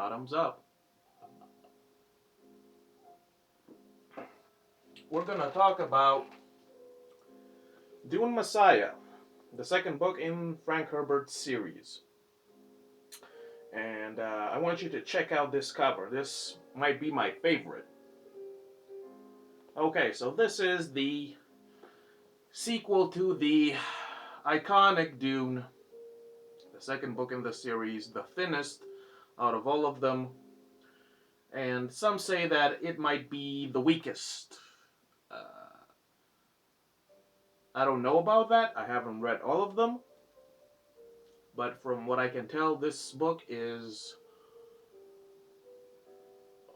bottoms up. We're gonna talk about Dune Messiah, the second book in Frank Herbert's series. And I want you to check out this cover. This might be my favorite. Okay, so this is the sequel to the iconic Dune, the second book in the series, the thinnest out of all of them. And some say that it might be the weakest. Uh, I don't know about that. I haven't read all of them. But from what I can tell, this book is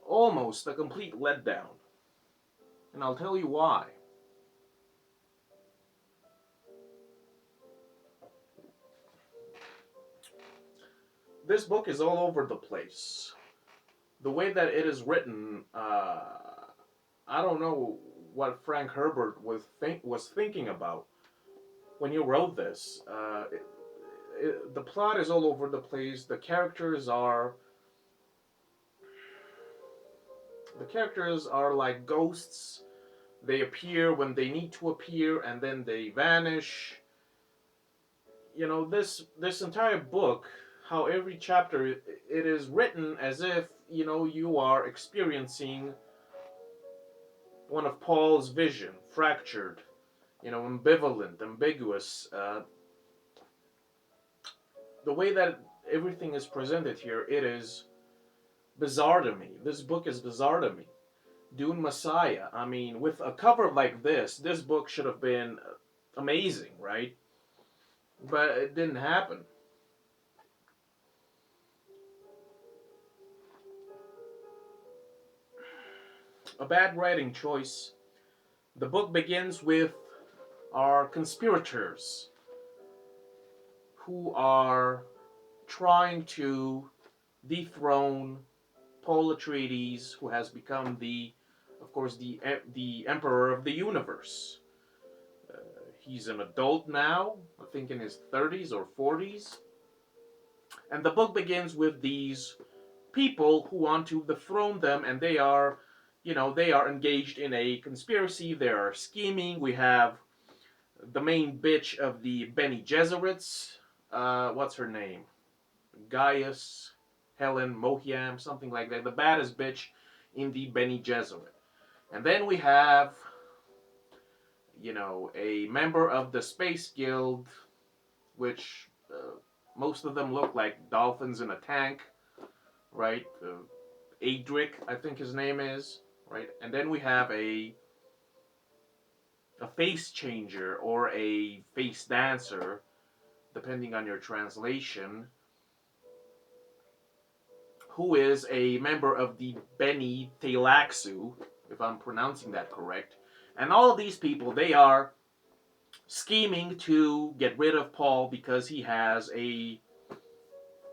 almost a complete letdown. And I'll tell you why. This book is all over the place. The way that it is written, I don't know what Frank Herbert was thinking about when he wrote this. The plot is all over the place. The characters are like ghosts. They appear when they need to appear, and then they vanish. This entire book, how every chapter it is written as if you are experiencing one of Paul's vision, fractured, ambivalent, ambiguous. The way that everything is presented here, it is bizarre to me. This book is bizarre to me. Dune Messiah. I mean, with a cover like this book should have been amazing, right? But it didn't happen. A bad writing choice. The book begins with our conspirators who are trying to dethrone Paul Atreides, who has become of course, the emperor of the universe. He's an adult now, I think in his 30s or 40s. And the book begins with these people who want to dethrone them, and they are engaged in a conspiracy. They are scheming. We have the main bitch of the Bene Gesserits. What's her name? Gaius Helen Mohiam, something like that. The baddest bitch in the Bene Gesserit. And then we have, a member of the Space Guild, which most of them look like dolphins in a tank, right? Adric, I think his name is, right? And then we have a face changer or a face dancer, depending on your translation, who is a member of the Bene Tleilaxu, if I'm pronouncing that correct. And all of these people, they are scheming to get rid of Paul because he has a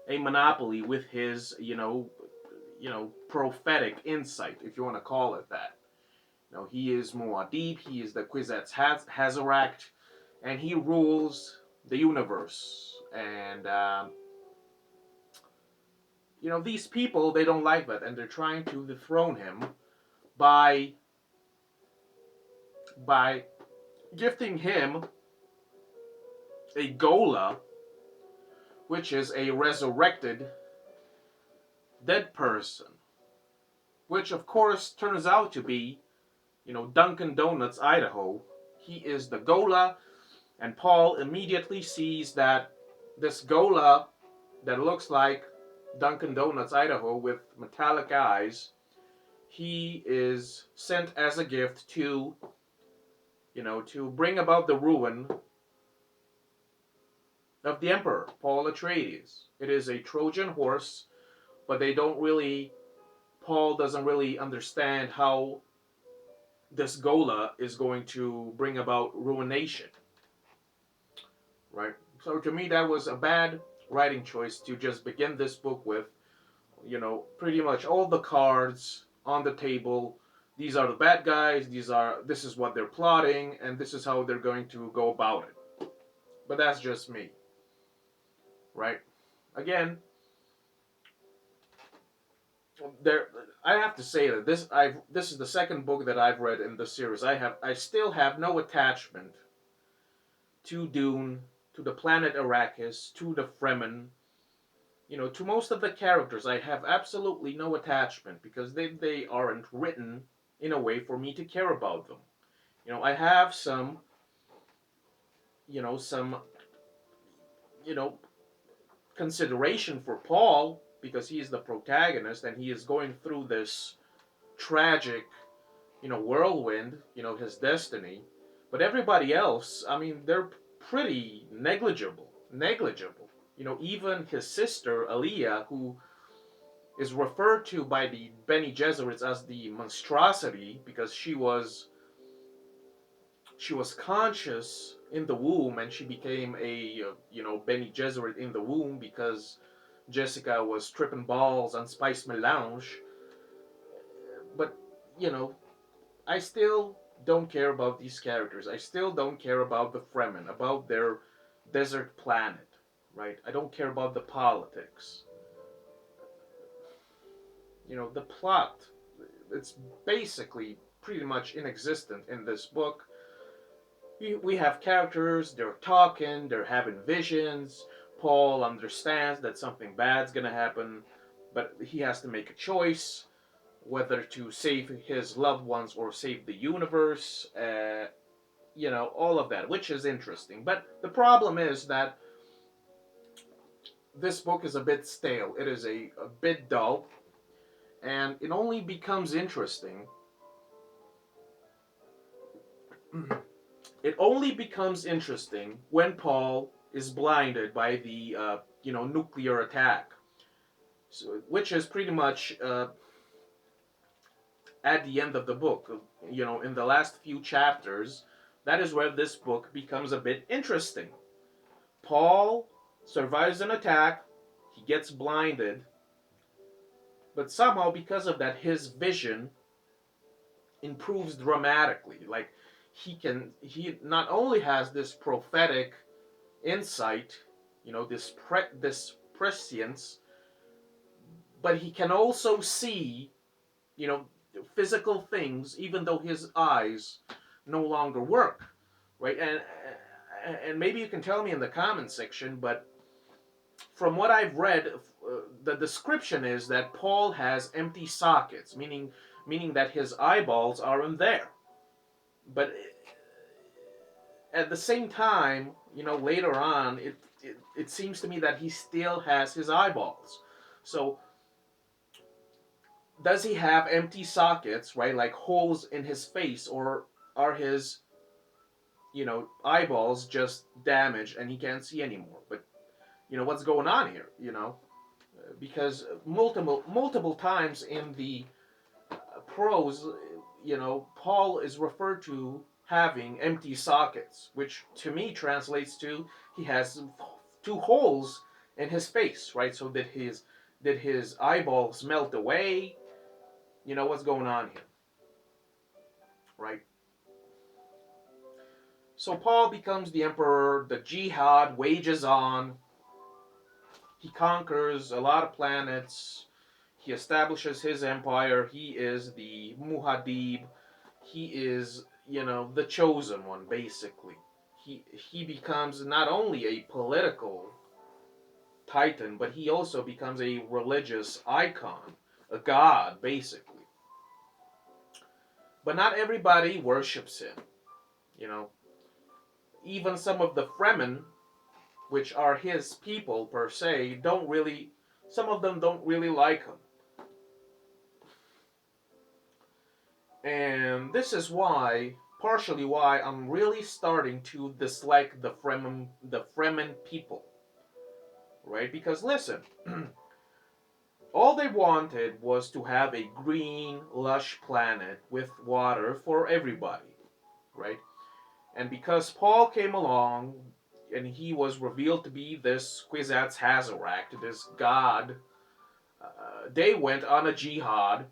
monopoly with his, prophetic insight, if you want to call it that. He is Muad'Dib, he is the Kwisatz Haderach, and he rules the universe. And these people, they don't like that, and they're trying to dethrone him by gifting him a Gola, which is a resurrected dead person, which of course turns out to be, Dunkin' Donuts, Idaho. He is the Gola, and Paul immediately sees that this Gola that looks like Dunkin' Donuts, Idaho, with metallic eyes, he is sent as a gift to bring about the ruin of the Emperor, Paul Atreides. It is a Trojan horse, but Paul doesn't really understand how this Gola is going to bring about ruination, right? So to me, that was a bad writing choice to just begin this book with, pretty much all the cards on the table. These are the bad guys. This is what they're plotting, and this is how they're going to go about it. But that's just me, right? Again, there, I have to say that this is the second book that I've read in the series. I still have no attachment to Dune, to the planet Arrakis, to the Fremen, to most of the characters. I have absolutely no attachment because they aren't written in a way for me to care about them. I have some you know consideration for Paul because he is the protagonist and he is going through this tragic, whirlwind, his destiny. But everybody else, I mean, they're pretty negligible. Negligible. Even his sister, Aliyah, who is referred to by the Bene Gesserits as the monstrosity because she was conscious in the womb and she became a Bene Gesserit in the womb because Jessica was tripping balls on Spice Melange. But you know, I still don't care about these characters. I still don't care about the Fremen, about their desert planet, right? I don't care about the politics. The plot, it's basically pretty much inexistent in this book. We have characters, they're talking, they're having visions. Paul understands that something bad's gonna happen, but he has to make a choice whether to save his loved ones or save the universe. All of that, which is interesting. But the problem is that this book is a bit stale. It is a bit dull, and it only becomes interesting. It only becomes interesting when Paul is blinded by the nuclear attack, so, which is pretty much at the end of the book. In the last few chapters, that is where this book becomes a bit interesting. Paul survives an attack, he gets blinded, but somehow because of that, his vision improves dramatically. Like he not only has this prophetic insight, this prescience, but he can also see, you know, physical things, even though his eyes no longer work, right? And maybe you can tell me in the comment section, but from what I've read, the description is that Paul has empty sockets, meaning that his eyeballs aren't there. But at the same time, later on, it seems to me that he still has his eyeballs. So does he have empty sockets, right? Like holes in his face, or are his eyeballs just damaged and he can't see anymore? But what's going on here? Because multiple times in the prose, Paul is referred to having empty sockets, which to me translates to he has two holes in his face, right? So did his eyeballs melt away? What's going on here, right? So Paul becomes the emperor. The jihad wages on. He conquers a lot of planets. He establishes his empire. He is the Muhadib. He is, the chosen one, basically. He becomes not only a political titan, but he also becomes a religious icon, a god, basically. But not everybody worships him, you know. Even some of the Fremen, which are his people per se, some of them don't really like him. And this is partially why I'm really starting to dislike the Fremen people, right? Because listen, all they wanted was to have a green, lush planet with water for everybody, right? And because Paul came along and he was revealed to be this Kwisatz Haderach, this god, they went on a jihad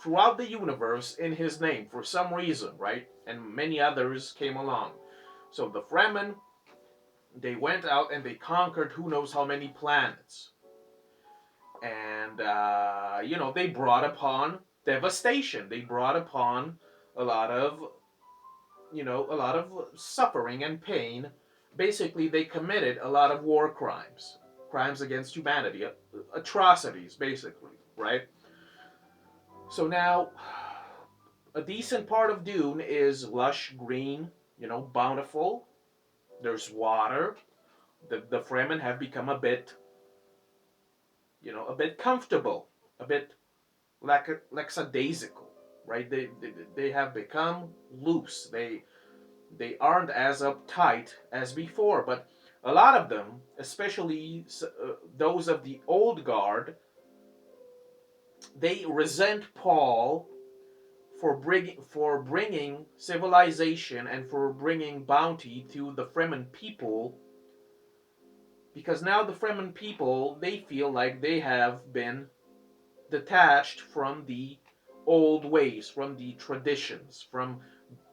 throughout the universe in his name for some reason, right? And many others came along. So the Fremen, they went out and they conquered who knows how many planets. and they brought upon devastation. They brought upon a lot of suffering and pain. Basically, they committed a lot of war crimes, crimes against humanity, atrocities, basically, right? So now, a decent part of Dune is lush green, bountiful. There's water. The Fremen have become a bit comfortable, a bit lackadaisical, right? They have become loose. They aren't as uptight as before, but a lot of them, especially those of the old guard, they resent Paul for bringing civilization and for bringing bounty to the Fremen people, because now the Fremen people, they feel like they have been detached from the old ways, from the traditions, from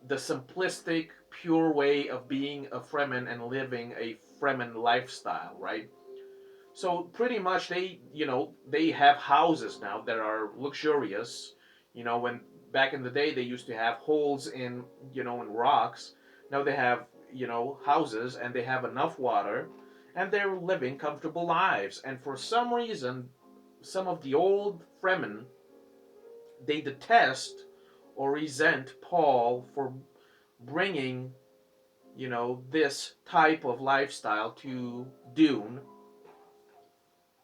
the simplistic, pure way of being a Fremen and living a Fremen lifestyle, right? So pretty much they have houses now that are luxurious. When back in the day they used to have holes in rocks. Now they have houses, and they have enough water, and they're living comfortable lives. And for some reason, some of the old Fremen, they detest or resent Paul for bringing this type of lifestyle to Dune.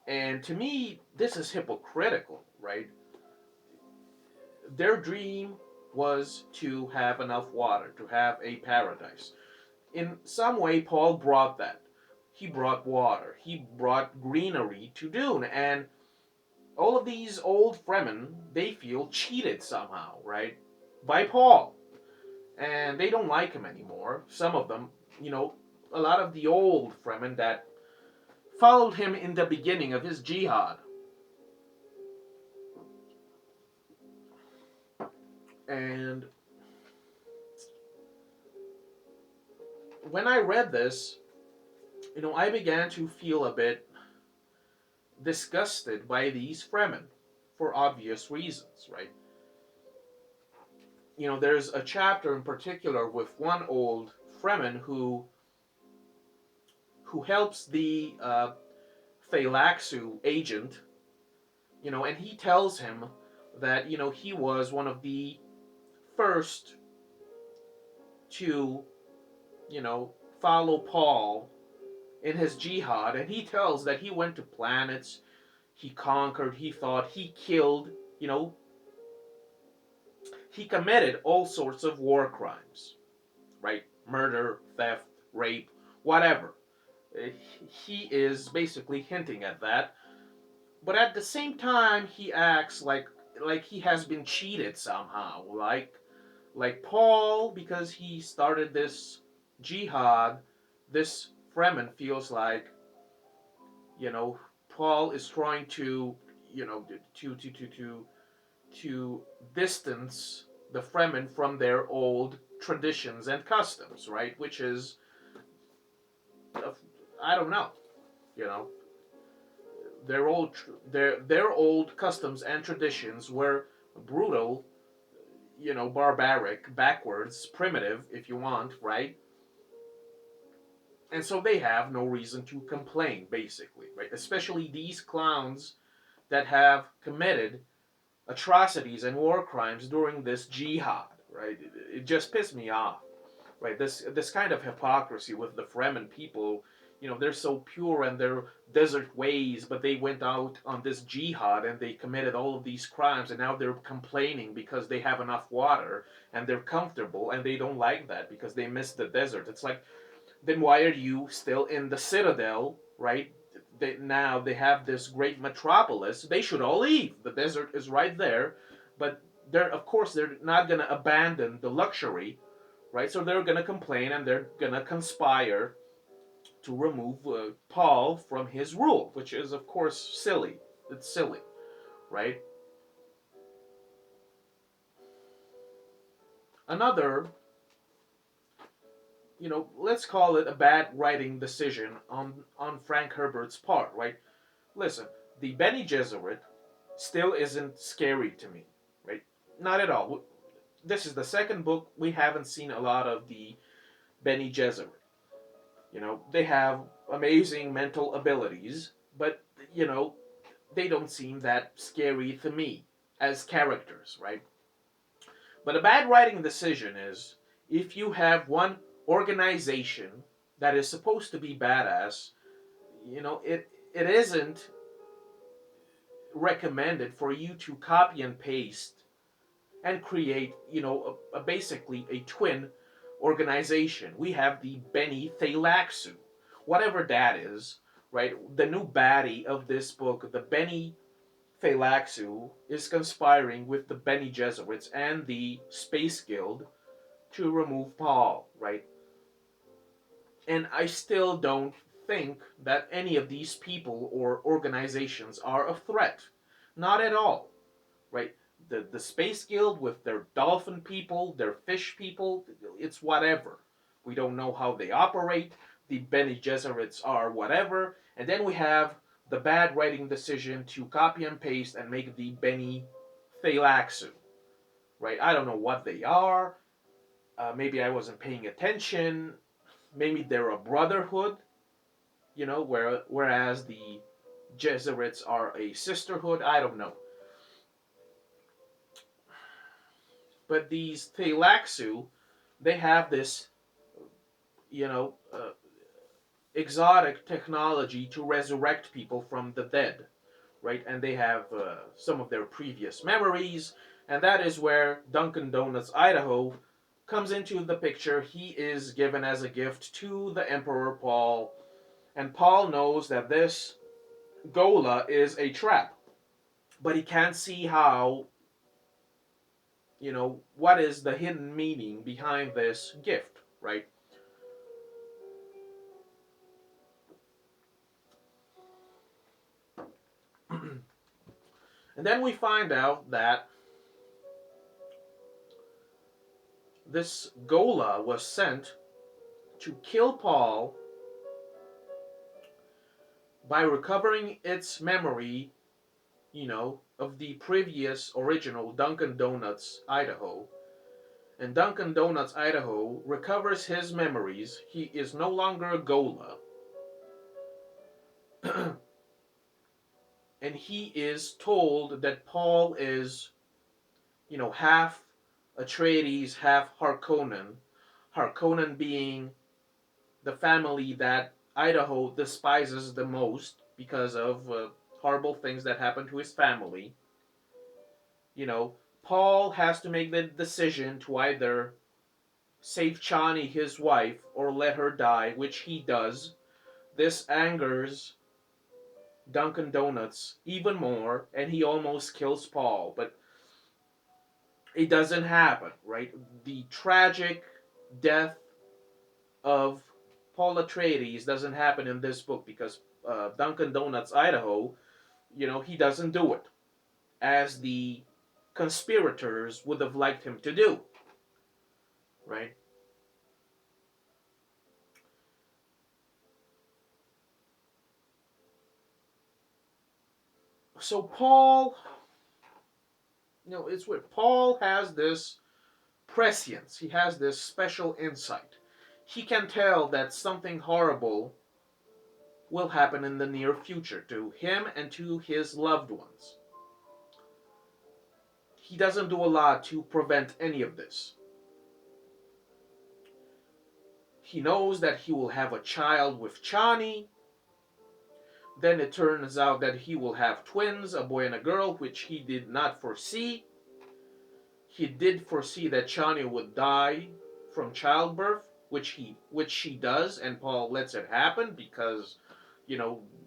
And to me, this is hypocritical, right? Their dream was to have enough water, to have a paradise. In some way, Paul brought that. He brought water, he brought greenery to Dune, and all of these old Fremen, they feel cheated somehow, right? By Paul. And they don't like him anymore. Some of them, a lot of the old Fremen that followed him in the beginning of his jihad. And when I read this, I began to feel a bit disgusted by these Fremen for obvious reasons, right? There's a chapter in particular with one old Fremen who helps the Thalaxu agent, and he tells him that he was one of the first to follow Paul in his jihad, and he tells that he went to planets, he conquered, he fought, he killed, he committed all sorts of war crimes, right? Murder, theft, rape, whatever. He is basically hinting at that, but at the same time, he acts like he has been cheated somehow, like Paul, because he started this jihad. This Fremen feels like you know Paul is trying to to distance the Fremen from their old traditions and customs, right? Which is, uh, I don't know, you know, their old customs and traditions were brutal, barbaric, backwards, primitive, if you want, right? And so they have no reason to complain, basically, right? Especially these clowns that have committed atrocities and war crimes during this jihad, right? It just pissed me off, right? This kind of hypocrisy with the Fremen people. They're so pure in their desert ways, but they went out on this jihad and they committed all of these crimes, and now they're complaining because they have enough water and they're comfortable, and they don't like that because they miss the desert. It's like, then why are you still in the citadel, right? Now they have this great metropolis. They should all leave. The desert is right there, but of course they're not gonna abandon the luxury, right? So they're gonna complain and they're gonna conspire to remove Paul from his rule, which is of course silly. It's silly, right? Another, let's call it a bad writing decision on Frank Herbert's part, right? Listen, the Bene Gesserit still isn't scary to me, right? Not at all. This is the second book. We haven't seen a lot of the Bene Gesserit. They have amazing mental abilities, but you know, they don't seem that scary to me as characters, right? But a bad writing decision is if you have one organization that is supposed to be badass, it isn't recommended for you to copy and paste and create, basically a twin organization. We have the Beni Thalaxu, whatever that is, right? The new baddie of this book, the Beni Thalaxu, is conspiring with the Bene Gesserits and the Space Guild to remove Paul, right? And I still don't think that any of these people or organizations are a threat. Not at all, right? The Space Guild with their dolphin people, their fish people, it's whatever. We don't know how they operate. The Bene Gesserits are whatever. And then we have the bad writing decision to copy and paste and make the Bene Thalaxu, right? I don't know what they are. Maybe I wasn't paying attention. Maybe they're a brotherhood, whereas the Jesuits are a sisterhood. I don't know. But these Thalaxu, they have this, you know, uh, exotic technology to resurrect people from the dead, right? And they have some of their previous memories, and that is where Dunkin' Donuts Idaho comes into the picture. He is given as a gift to the Emperor Paul, and Paul knows that this Gola is a trap, but he can't see how, what is the hidden meaning behind this gift, right? And then we find out that this Gola was sent to kill Paul by recovering its memory, of the previous original Dunkin' Donuts Idaho. And Dunkin' Donuts Idaho recovers his memories. He is no longer a Gola. And he is told that Paul is, half Atreides, half Harkonnen. Harkonnen being the family that Idaho despises the most because of horrible things that happened to his family. Paul has to make the decision to either save Chani, his wife, or let her die, which he does. This angers Dunkin' Donuts even more, and he almost kills Paul, but it doesn't happen, right? The tragic death of Paul Atreides doesn't happen in this book because Dunkin' Donuts Idaho, he doesn't do it as the conspirators would have liked him to do, right? So Paul, it's weird. Paul has this prescience. He has this special insight. He can tell that something horrible will happen in the near future to him and to his loved ones. He doesn't do a lot to prevent any of this. He knows that he will have a child with Chani. Then it turns out that he will have twins, a boy and a girl, which he did not foresee. He did foresee that Chani would die from childbirth, which she does, and Paul lets it happen because,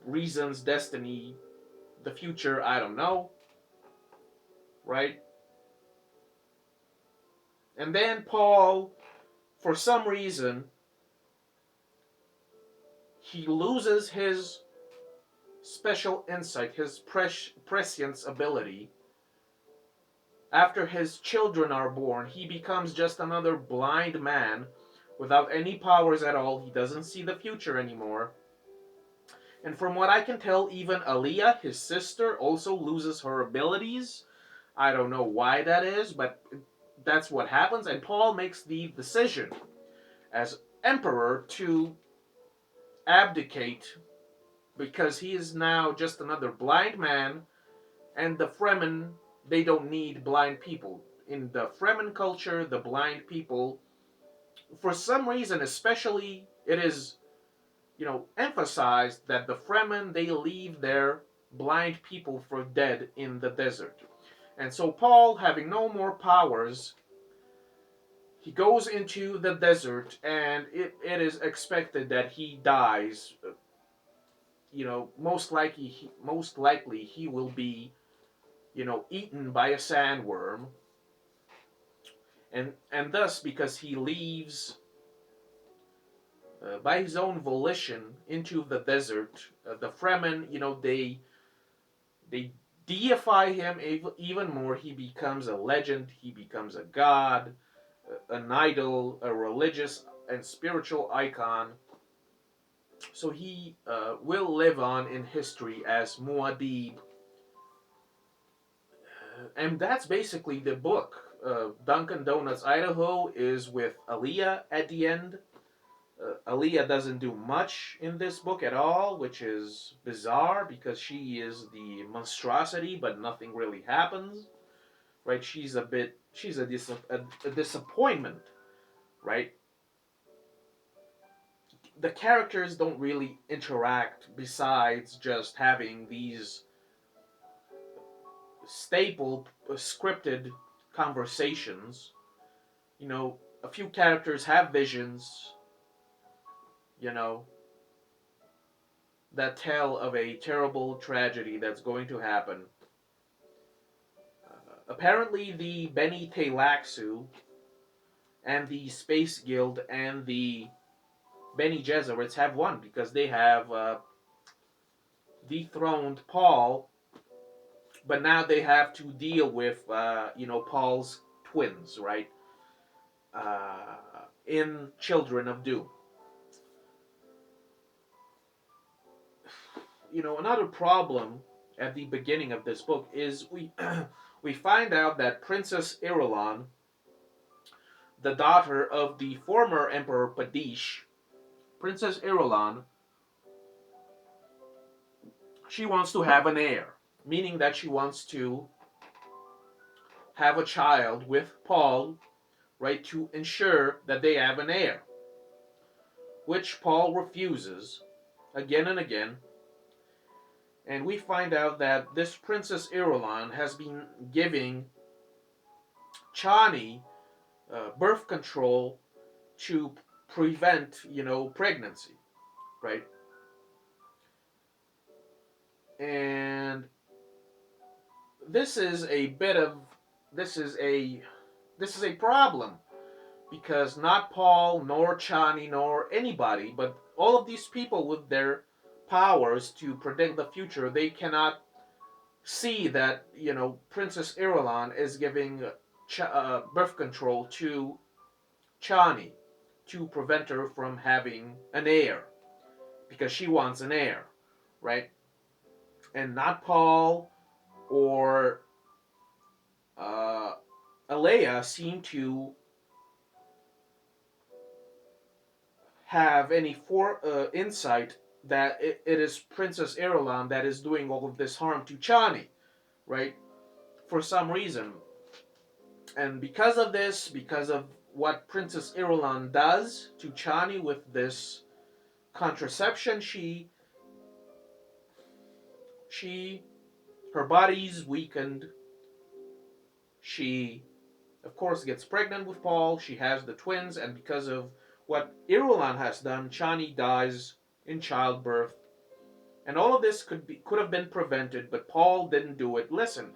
reasons, destiny, the future, I don't know, right? And then Paul, for some reason, he loses his special insight, his prescience ability. After his children are born, he becomes just another blind man without any powers at all. He doesn't see the future anymore. And from what I can tell, even Aliyah, his sister, also loses her abilities. I don't know why that is, but that's what happens. And Paul makes the decision as emperor to abdicate because he is now just another blind man, and the Fremen, they don't need blind people. In the Fremen culture, the blind people, for some reason, especially, it is, emphasized that the Fremen, they leave their blind people for dead in the desert. And so Paul, having no more powers, he goes into the desert, and it is expected that he dies. Most likely he will be, eaten by a sandworm, and thus, because he leaves by his own volition into the desert, the Fremen, they deify him even more. He becomes a legend. He becomes a god, an idol, a religious and spiritual icon. So he will live on in history as Muad'Dib, and that's basically the book. Dunkin' Donuts Idaho is with Aliyah at the end. Aliyah doesn't do much in this book at all, which is bizarre because she is the monstrosity, but nothing really happens, right? She's a disappointment, right? The characters don't really interact besides just having these staple scripted conversations. A few characters have visions, you know, that tell of a terrible tragedy that's going to happen. Apparently, the Beni Teilaxu and the Space Guild and the Bene Gesserits have won because they have dethroned Paul, but now they have to deal with, Paul's twins, right? In Children of Doom. Another problem at the beginning of this book is we find out that Princess Irulan, the daughter of the former Emperor Padish, Princess Irulan, she wants to have an heir, meaning that she wants to have a child with Paul, right, to ensure that they have an heir, which Paul refuses again and again. And we find out that this Princess Irulan has been giving Chani birth control to prevent, pregnancy, right? And this is a bit of this is a this is a problem because not Paul nor Chani nor anybody, but all of these people with their powers to predict the future, they cannot see that Princess Irulan is giving birth control to Chani to prevent her from having an heir because she wants an heir, right? And not Paul or uh, Alea seem to have any insight that it is Princess Irulan that is doing all of this harm to Chani, right? For some reason. And because of this, because of what Princess Irulan does to Chani with this contraception, she her body's weakened. She, of course, gets pregnant with Paul. She has the twins, and because of what Irulan has done, Chani dies in childbirth. And all of this could have been prevented, but Paul didn't do it. Listen,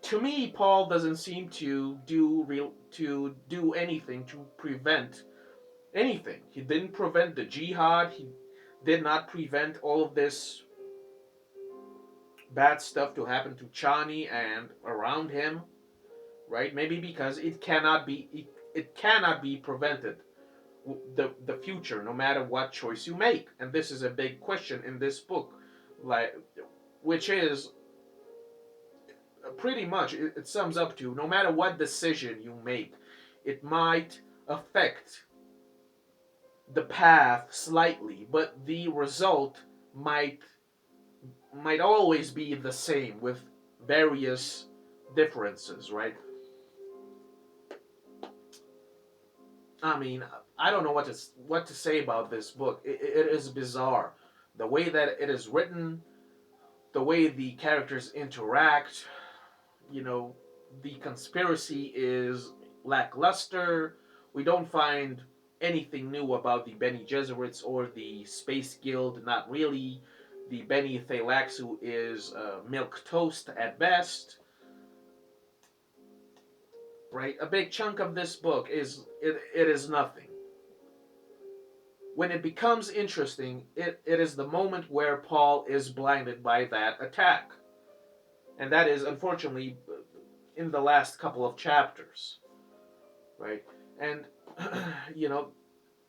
to me, Paul doesn't seem to do anything to prevent anything. He didn't prevent the jihad. He did not prevent all of this bad stuff to happen to Chani and around him, right? Maybe because it cannot be prevented, the future, no matter what choice you make. And this is a big question in this book, like, which is pretty much it sums up to, no matter what decision you make, it might affect the path slightly, but the result might might always be the same with various differences, right? I mean, I don't know what to say about this book. It is bizarre, the way that it is written, the way the characters interact. You know, the conspiracy is lackluster. We don't find anything new about the Bene Gesserits or the Space Guild. Not really. The Bene Thalaxu is milk toast at best. Right? A big chunk of this book is it is nothing. When it becomes interesting, it is the moment where Paul is blinded by that attack. And that is unfortunately in the last couple of chapters. Right? And you know,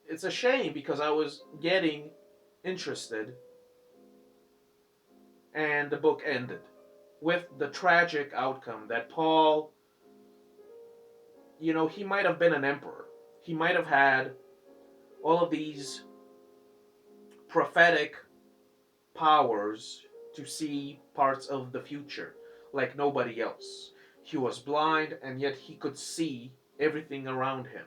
it's a shame because I was getting interested and the book ended with the tragic outcome that Paul, he might have been an emperor. He might have had all of these prophetic powers to see parts of the future like nobody else. He was blind and yet he could see everything around him.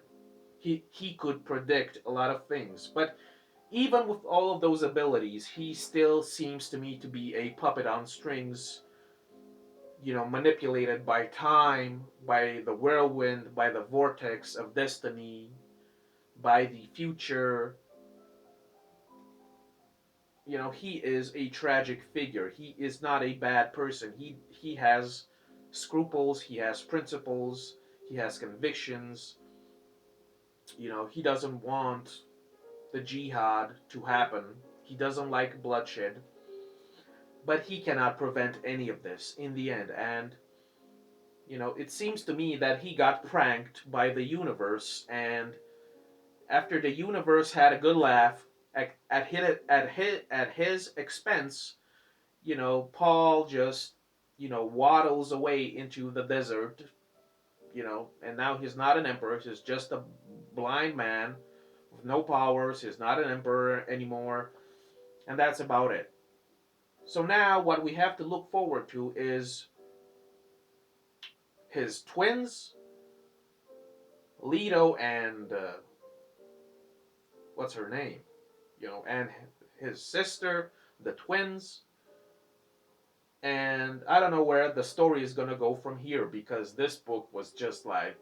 He could predict a lot of things, but even with all of those abilities, he still seems to me to be a puppet on strings, manipulated by time, by the whirlwind, by the vortex of destiny, by the future. He is a tragic figure. He is not a bad person. He has scruples, he has principles, he has convictions. He doesn't want the jihad to happen. He doesn't like bloodshed. But he cannot prevent any of this in the end. And it seems to me that he got pranked by the universe, and after the universe had a good laugh at his expense, Paul just waddles away into the desert, and now he's not an emperor. He's just a blind man with no powers. He's not an emperor anymore, and that's about it. So now what we have to look forward to is his twins, Leto and what's her name, and his sister, the twins. And I don't know where the story is gonna go from here because this book was just like,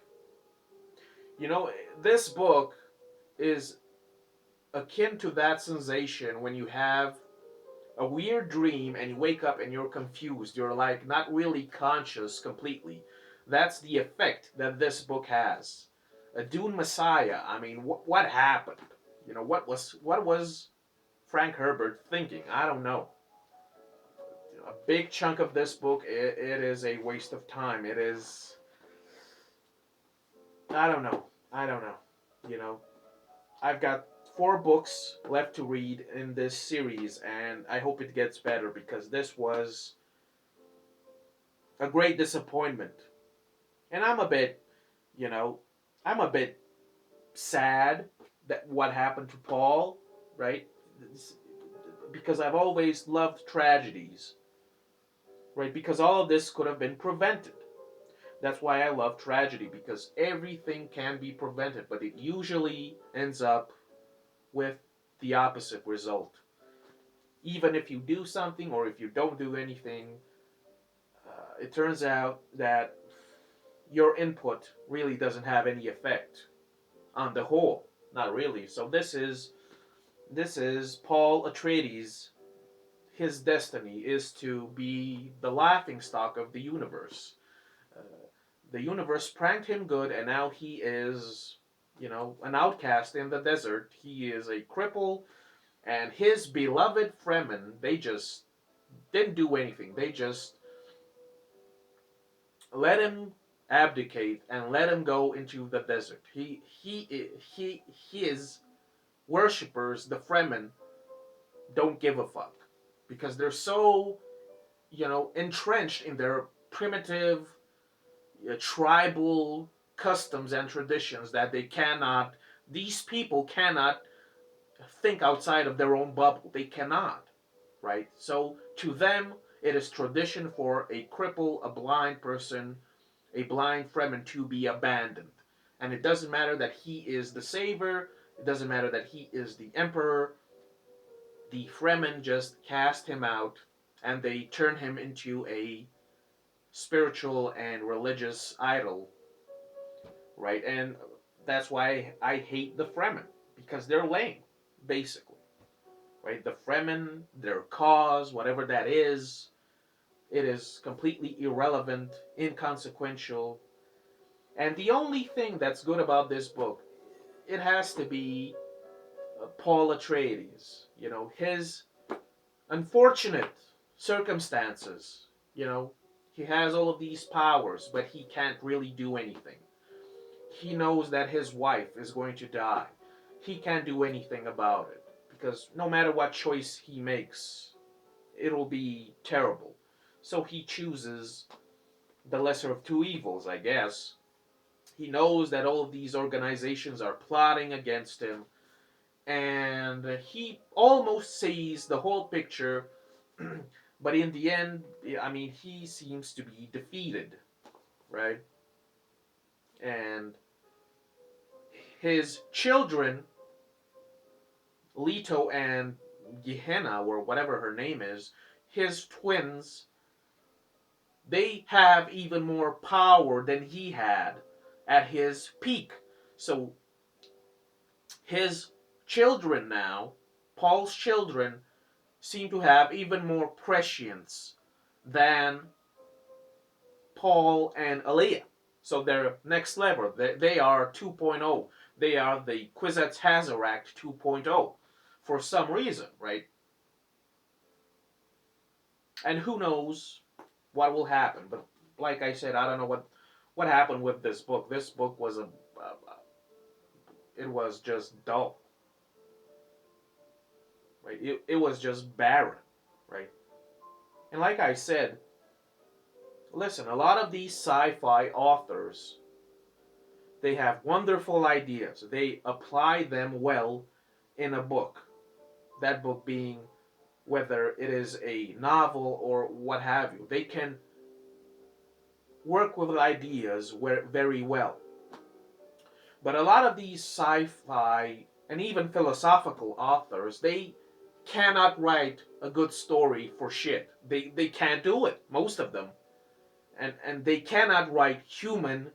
you know, this book is akin to that sensation when you have a weird dream and you wake up and you're confused. You're like not really conscious completely. That's the effect that this book has. A Dune Messiah. I mean, what happened? What was Frank Herbert thinking? I don't know. A big chunk of this book, it is a waste of time. It is. I don't know. I don't know. You know, I've got 4 books left to read in this series, and I hope it gets better because this was a great disappointment. And you know, I'm a bit sad that what happened to Paul, right? Because I've always loved tragedies, right? Because all of this could have been prevented. That's why I love tragedy, because everything can be prevented, but it usually ends up with the opposite result. Even if you do something or if you don't do anything, it turns out that your input really doesn't have any effect on the whole. Not really. So this is Paul Atreides. His destiny is to be the laughing stock of the universe. Uh, the universe pranked him good, and now he is, an outcast in the desert. He is a cripple, and his beloved Fremen, they just didn't do anything. They just let him abdicate and let him go into the desert. His worshippers, the Fremen, don't give a fuck because they're so, entrenched in their primitive, tribal customs and traditions that these people cannot think outside of their own bubble. They cannot, right? So to them, it is tradition for a cripple, a blind person, a blind Fremen to be abandoned. And it doesn't matter that he is the savior, it doesn't matter that he is the emperor. The Fremen just cast him out and they turn him into a spiritual and religious idol, right? And that's why I hate the Fremen, because they're lame, basically, right? The Fremen, their cause, whatever that is, it is completely irrelevant, inconsequential. And the only thing that's good about this book, it has to be Paul Atreides. His unfortunate circumstances. He has all of these powers, but he can't really do anything. He knows that his wife is going to die. He can't do anything about it because no matter what choice he makes, it'll be terrible. So he chooses the lesser of two evils, I guess. He knows that all of these organizations are plotting against him, and he almost sees the whole picture, but in the end, I mean, he seems to be defeated, right? And his children, Leto and Gehenna, or whatever her name is, his twins, they have even more power than he had at his peak. So his children now, Paul's children, seem to have even more prescience than Paul and Aliyah. So they're next level. They are 2.0. They are the Kwisatz Haderach 2.0 for some reason, right? And who knows what will happen. But like I said, I don't know what happened with this book. This book was it was just dull, right? It was just barren, right? And like I said, listen, a lot of these sci-fi authors, they have wonderful ideas. They apply them well in a book. That book being whether it is a novel or what have you. They can work with ideas very well. But a lot of these sci-fi and even philosophical authors, they cannot write a good story for shit. They can't do it, most of them. And they cannot write human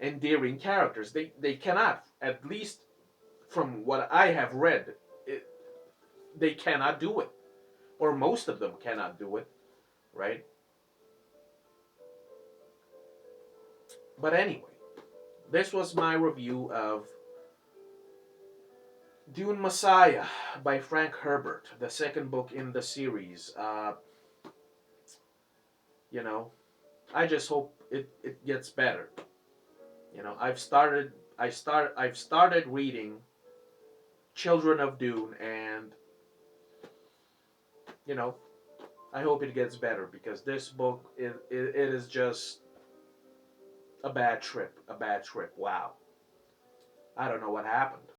endearing characters. They cannot, at least from what I have read, it, they cannot do it. Or most of them cannot do it, right? But anyway, this was my review of Dune Messiah by Frank Herbert, the second book in the series. You know, I just hope it gets better. I've started reading Children of Dune, and you know, I hope it gets better because this book it is just a bad trip. A bad trip. Wow. I don't know what happened.